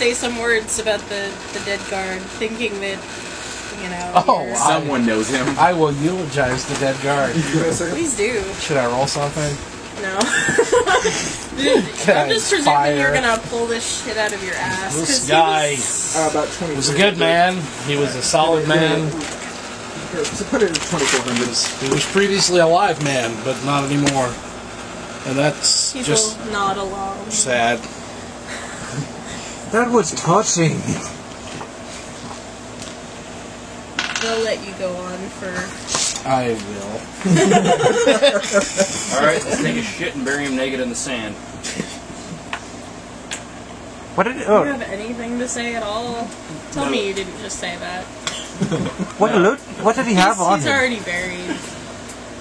say some words about the dead guard, thinking that, you know... Oh, someone knows him. I will eulogize the dead guard. Please do. Should I roll something? No. I'm just presuming you're gonna pull this shit out of your ass. This guy about 20. was a good man. He was a solid man. So put it in 2400. He was previously a live man, but not anymore. And that's People just nod along. sad. That was touching. They'll let you go on for... I will. Alright, let's take a shit and bury him naked in the sand. What did? Do Oh, you have anything to say at all? Tell me you didn't just say that. what did he have on He's him? already buried.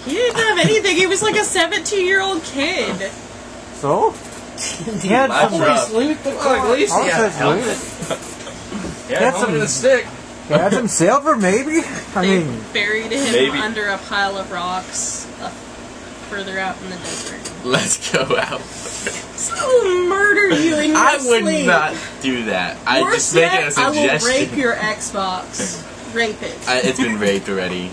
He didn't have anything. He was like a 17-year-old kid. So? He had some. rough. Well, at least he had a helmet. Yeah, That's helmet and a some- stick. He had some silver, maybe. I They mean, buried him maybe. under a pile of rocks further out in the desert. Let's go out. I'll murder you in your I would sleep. not do that. I Worse just make it a yet, I will suggestion. rape your Xbox. Rape it. It's been raped already.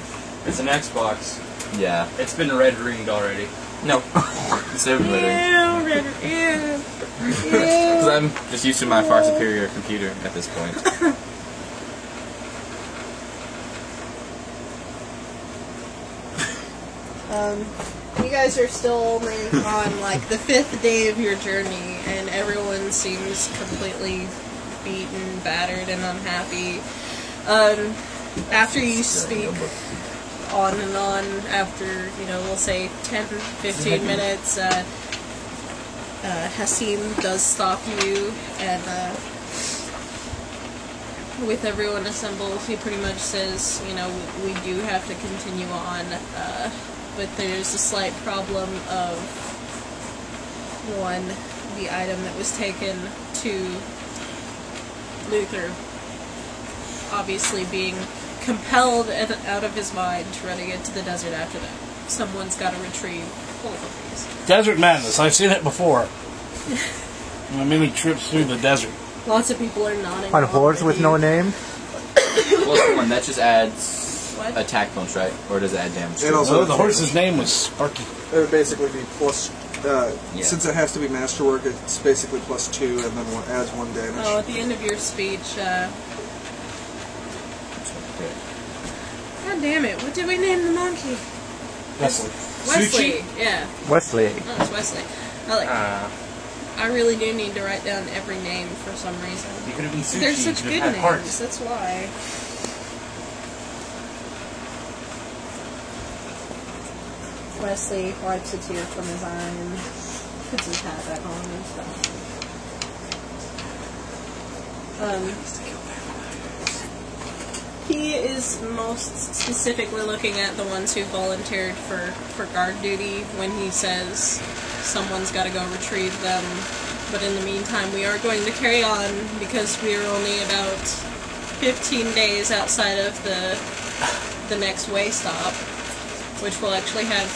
It's an Xbox. Yeah. It's been red ringed already. No. It's over Ew, later. ew. Because I'm just used to my far superior computer at this point. You guys are still only on like the 5th day of your journey, and everyone seems completely beaten, battered, and unhappy. After you speak on and on, after, you know, we'll say 10, 15 minutes, Hassim does stop you, and with everyone assembled, he pretty much says, you know, we do have to continue on, but there's a slight problem of, one, the item that was taken to Luther obviously being compelled out of his mind to running into the desert after that. Someone's got to retrieve both of these. Desert Madness. I've seen it before. My many trips through the desert. Lots of people are nodding. on a horse with no name. Plus one, that just adds What? attack bonus, right? Or does it add damage? It also Oh, the horse's name was Sparky. It would basically be plus. Yeah. Since it has to be masterwork, it's basically +2, and then adds 1 damage. Oh, at the end of your speech, God damn it, what did we name the monkey? Wesley. Wesley, yeah. Wesley. Oh, it's Wesley. I really do need to write down every name for some reason. You could have been sushi. They're such you good could have had names, hearts. that's why. Wesley wipes a tear from his eye and puts his hat back on and stuff. He is most specifically looking at the ones who volunteered for guard duty when he says someone's got to go retrieve them. But in the meantime, we are going to carry on because we are only about 15 days outside of the next way stop, which will actually have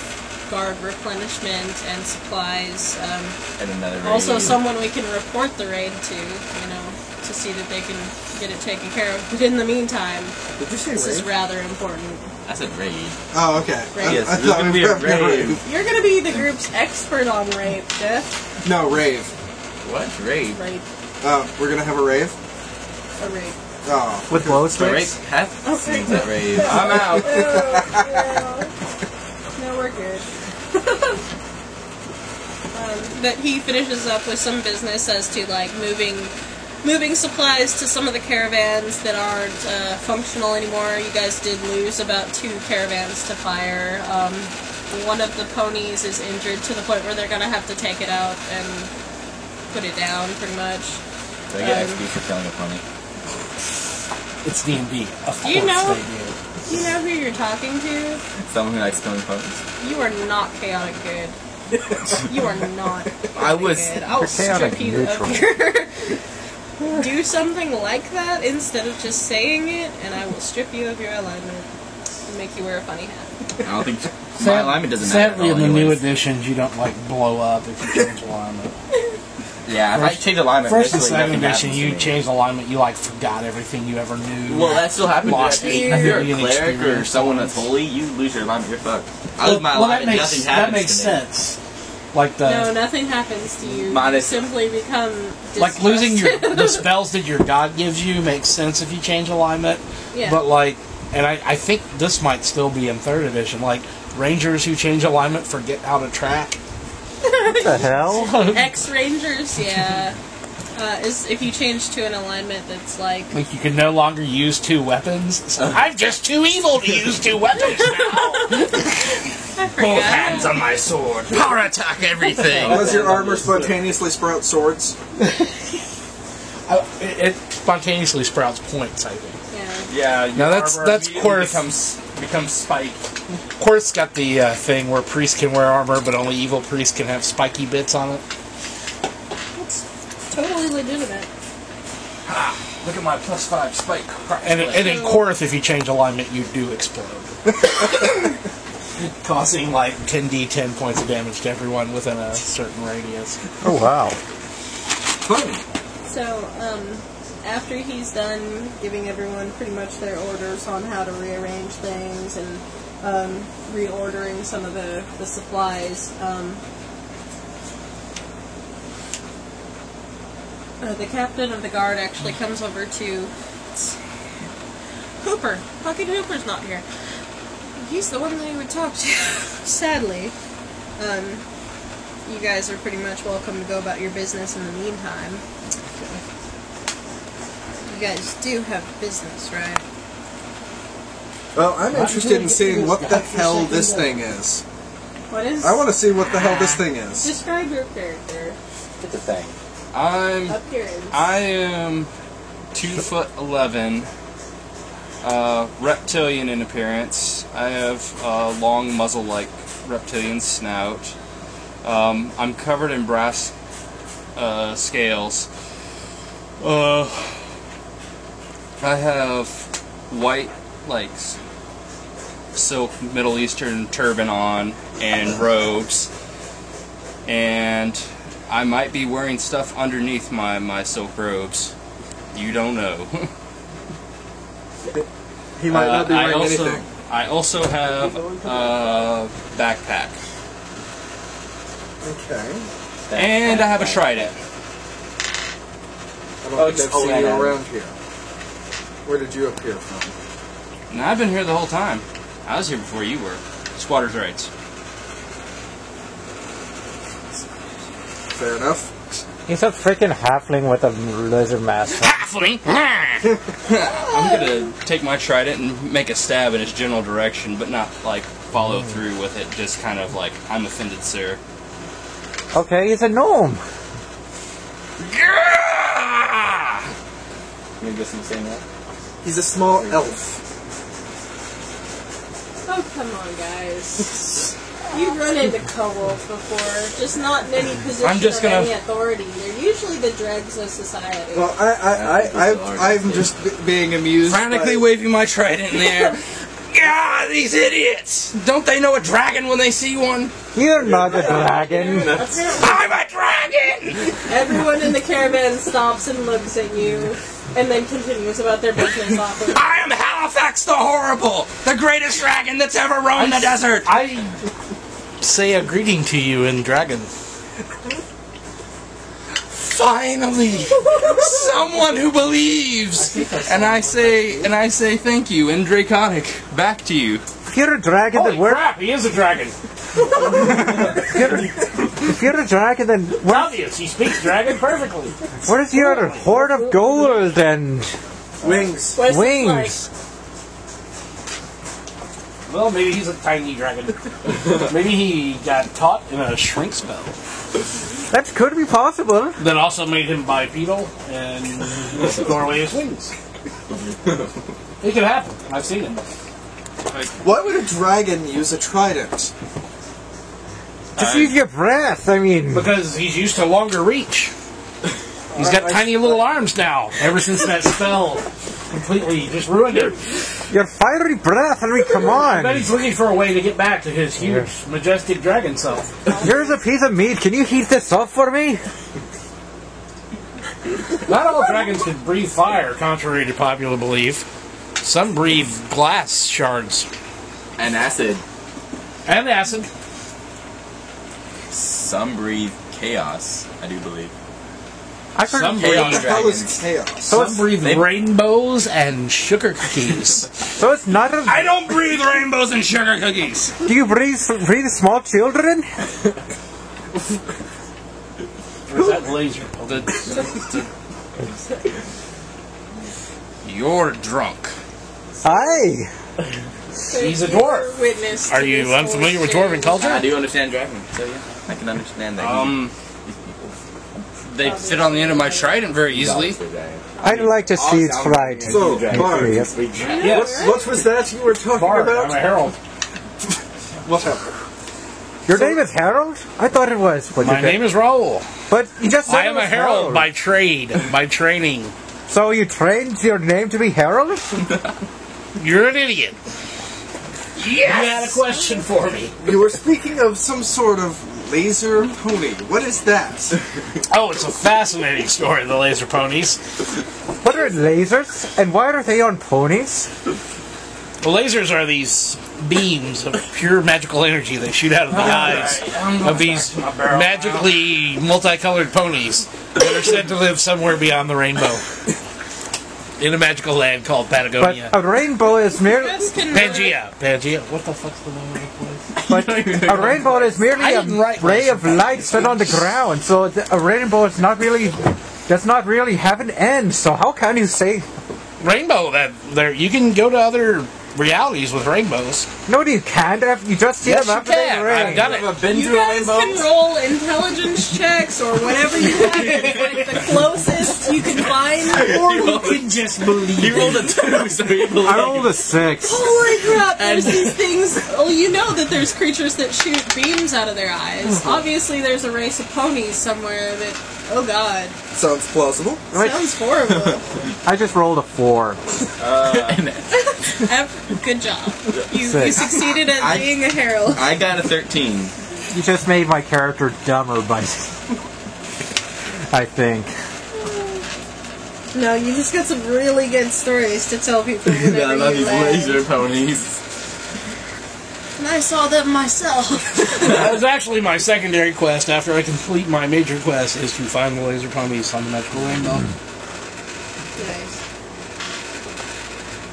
guard replenishment and supplies. And another raid. Also, someone we can report the raid to, you know, to see that they can get it taken care of. But in the meantime, Did you say this is raid? rather important. I said raid. Oh, okay. Raid. Yes, I there's thought gonna it be a was gonna raid. You're gonna be the group's expert on rape, Jeff. No, rave. What? Raid? Rape. We're gonna have a rave? A rape. Oh. With glow The raid sticks? path Okay. seems at raid. I'm out. No, we're good. But he finishes up with some business as to like moving supplies to some of the caravans that aren't functional anymore. You guys did lose about 2 caravans to fire. One of the ponies is injured to the point where they're gonna have to take it out and put it down, pretty much. Do I get XP for killing a pony? It's D&D. Of course You know- they do. Do you know who you're talking to? Someone who likes killing ponies. You are not chaotic good. You are not. I was. Good. I'll chaotic strip you neutral. of your... Do something like that instead of just saying it, and I will strip you of your alignment and make you wear a funny hat. I don't think my alignment doesn't matter. Sadly, at all in the new anyways. editions, you don't like blow up if you change alignment. Yeah, if I change alignment, First and basically second nothing edition, happens to you me. changed alignment, you like forgot everything you ever knew. Well, that still happens. Lost If 8 you're a million cleric or experience someone points. that's holy, you lose your alignment, you're fucked. I lose my Well, alignment, nothing happens that makes to me. sense. Like No, nothing happens to you. Minus- You simply become like losing distrusted. the spells that your god gives you makes sense if you change alignment. Yeah. But like, and I think this might still be in 3rd edition. Like rangers who change alignment forget how to track. What the hell? X-Rangers, yeah. Is if you change to an alignment that's like... Like you can no longer use 2 weapons. So I'm just too evil to use 2 weapons now. I forgot. on my sword. Power attack everything. Does your armor spontaneously sprout swords? It spontaneously sprouts points, I think. Yeah. Yeah, your No, that's armor immediately Quirth. becomes spiked. Quirth's got the thing where priests can wear armor, but only evil priests can have spiky bits on it. It's totally legitimate. Look at my +5 spike. And in Quirth, if you change alignment, you do explode. Causing like 10d10 points of damage to everyone within a certain radius. Oh wow. Fun. So, after he's done giving everyone pretty much their orders on how to rearrange things and reordering some of the supplies, the captain of the guard actually comes over to Hooper. Fucking Hooper's not here. He's the one that he would talk to. Sadly. You guys are pretty much welcome to go about your business in the meantime. You guys do have business, right? Well, I'm interested in seeing what the hell this thing is. What is... I want to see what the hell this thing is. Describe your character. It's a thing. Appearance. I am 2'11", reptilian in appearance. I have a long muzzle-like reptilian snout. I'm covered in brass scales. I have white, like, silk Middle Eastern turban on and robes, and I might be wearing stuff underneath my silk robes. You don't know. He might not be wearing also, anything. I also have a backpack. Okay. And I have a trident. I don't think I've seen you around here. Where did you appear from? And I've been here the whole time. I was here before you were. Squatter's rights. Fair enough. He's a freaking halfling with a lizard mask. Halfling! I'm gonna take my trident and make a stab in its general direction, but not, like, follow through with it. Just kind of like, I'm offended, sir. Okay, he's a gnome. Maybe this is the same one? He's a small elf. Oh, come on, guys. You've run into kobolds before, just not in any position I'm just of gonna- any authority. They're usually the dregs of society. Well, I'm just being amused. Frantically by- waving my trident in the air. God, these idiots! Don't they know a dragon when they see one? You're not a dragon. Apparently, I'm a dragon! everyone in the caravan stops and looks at you, and then continues about their business awkwardly. I am Halifax the Horrible, the greatest dragon that's ever roamed the desert! I say a greeting to you in dragon. Finally! Someone who believes! And I say thank you in Draconic. Back to you. If you're a dragon, Holy then where? crap, he is a dragon. If you're a dragon, then Obvious, he speaks dragon perfectly. where's your hoard of gold and Wings. What's wings? Well, maybe he's a tiny dragon. Maybe he got taught in a shrink spell. That could be possible. That also made him bipedal and throw away his wings. It could happen. I've seen it. Why would a dragon use a trident? To seize your breath. I mean, Because he's used to longer reach. He's got tiny little arms now, ever since that spell completely just ruined him. your fiery breath. I mean, come I bet on. he's looking for a way to get back to his huge, majestic dragon self. Here's a piece of meat. Can you heat this up for me? Not all dragons can breathe fire, contrary to popular belief. Some breathe glass shards. And acid. And acid. Some breathe chaos, I do believe. I heard Some What breathe, the hell is chaos? some breathe rainbows and sugar cookies. so it's not a... I don't breathe rainbows and sugar cookies. Do you breathe small children? Where's that laser? You're drunk. Aye. He's a dwarf. Witness to Are you this unfamiliar with whole dwarven shit. culture? I do understand dragon, so yeah, I can understand that. They fit on the end of my trident very easily. I'd like to see its flight. So, Bard, Yes. what was that you were talking Bard, I'm a about? herald. Whatever. Your name is Harold? I thought it was. But My name is Raoul. But you just said I it am a was herald by trade, by training. So you trained your name to be Harold? You're an idiot. Yes! You had a question for me. You were speaking of some sort of laser pony. What is that? Oh, it's a fascinating story, the laser ponies. What are lasers? And why are they on ponies? The lasers are these beams of pure magical energy that shoot out of the eyes of these magically multicolored ponies that are said to live somewhere beyond the rainbow. In a magical land called Patagonia. But a rainbow is merely... Just can Pangea. Pangea. What the fuck's the name of the place? But a rainbow is merely I a didn't write ray laser of light set on the ground. So a rainbow is not really... does not really have an end. So how can you say... Rainbow. That there, you can go to other realities with rainbows. No, you can't. You just see Yes, them you after they can. rain. I've done it. been You guys can roll intelligence checks or whatever you have. Like the closest you can find. Or you can just believe. He rolled a 2, so he believed. I rolled a 6. Holy crap, there's these things. Oh, you know that there's creatures that shoot beams out of their eyes. Obviously, there's a race of ponies somewhere that. Oh god. Sounds plausible. Sounds horrible. I just rolled a 4. Good job. You 6. succeeded at being a herald. I got a 13. You just made my character dumber by... I think. No, you just got some really good stories to tell people whenever I love you these land. laser ponies. And I saw them myself. That was actually my secondary quest after I complete my major quest is to find the laser ponies on the magical rainbow. Nice.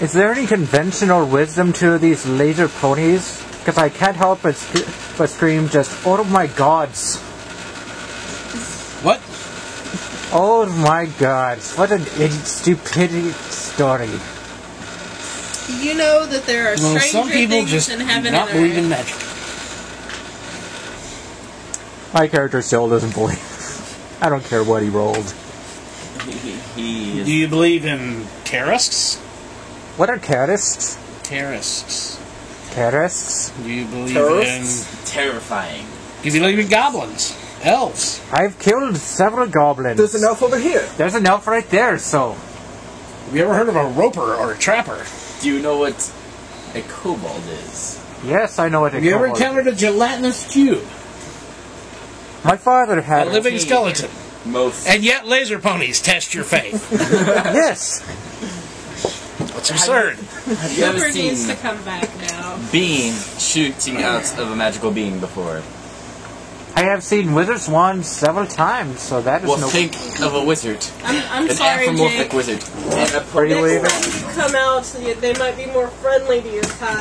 Is there any conventional wisdom to these laser ponies? Because I can't help but scream just, oh my gods. What? Oh my gods. What an stupidity story. You know that there are Well, stranger some people things just in do heaven not and believe in earth. magic. My character still doesn't believe. I don't care what he rolled. He Do you believe in terrorists? What are terrorists? Terrorists. Terrorists? Do you believe is terrifying. Do you believe in goblins? Elves? I've killed several goblins. There's an elf over here. There's an elf right there, so... Have you ever heard of a roper or a trapper? Do you know what a kobold is? Yes, I know what Have you ever encountered a gelatinous cube? My father A had living skeleton. Most. And yet laser ponies test your faith. Yes. That's absurd. Have you ever Cooper needs to seen come back now. beam shooting out of a magical being before? I have seen wizard's wands several times, so that is Well, no... think of a wizard. I'm An sorry, anthropomorphic Jake. wizard. And a Are you Next leaving? time you come out, they might be more friendly to your kind.